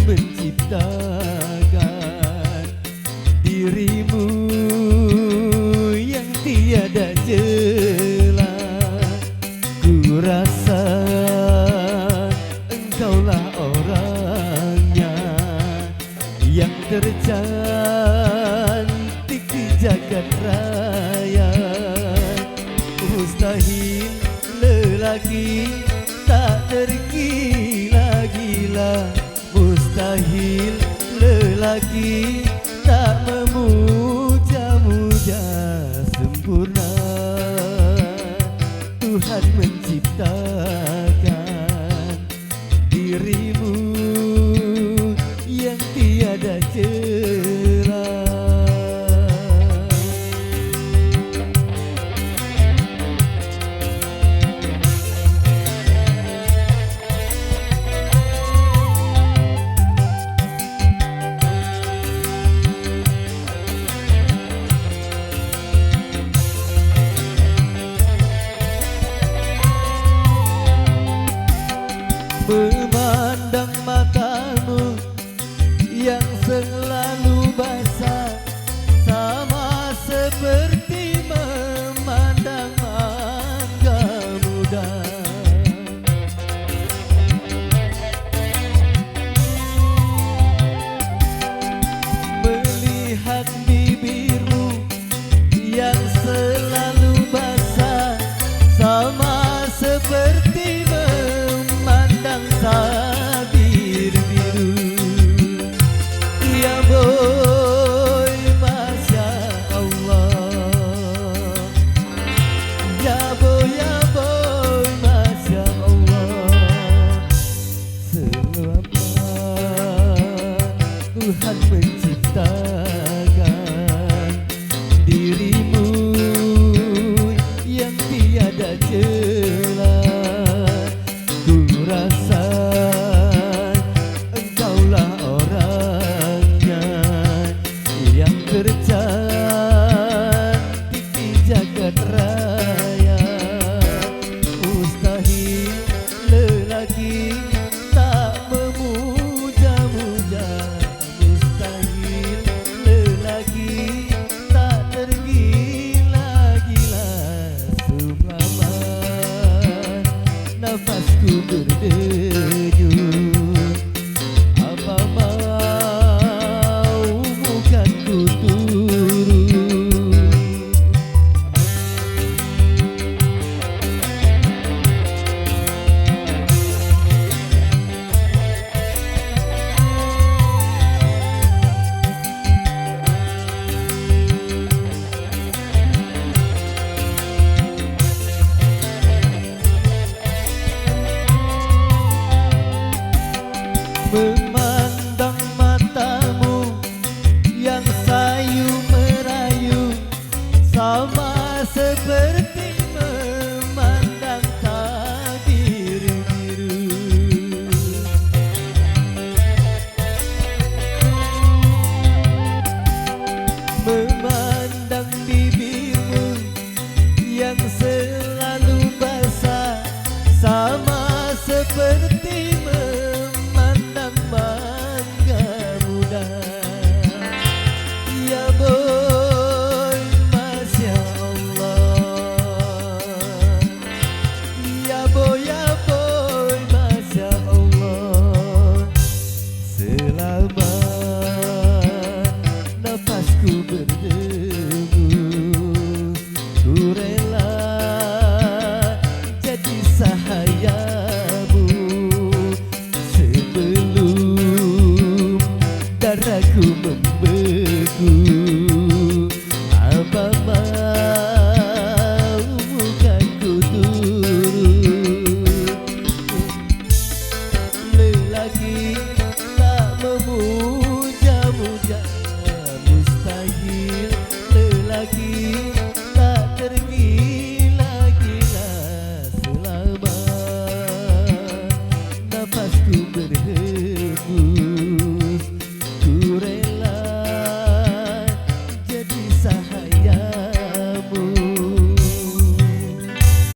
menciptakan dirimu yang tiada jela. Ku rasa engkaulah orangnya yang tercantik di jagat raya. Mustahil lelaki tak tergila-gila, mustahil lelaki tak memuja-muja. Sempurna Tuhan menciptakan dirimu yang tiada jela. Memandang matamu yang selalu basah, sama seperti memandang mangga muda. Melihat bibirmu yang selalu basah, sama seperti memandang tabir biru. Ya boy, Masya Allah. Ya boy, Masya Allah. Selama Tuhan menciptakan dirimu yang tiada jela. Ku rasa engkaulah orangnya yang tercantik di jagat raya. Mustahil lelaki tak memuja-muja, mustahil lelaki tak tergila-gila. Selama nafasku berdenyut, apa maumu kan ku turut. Memandang matamu yang sayu merayu, sama seperti memandang tabir biru. Memandang bibirmu yang selalu basah, sama seperti memandang mangga muda. Ya boy, Masya Allah. Ya boy, Masya Allah. Selama nafasku berdebu, ku rela jadi sahayamu sebelum darahku membeku. Apa maumu kan ku turut. Lelaki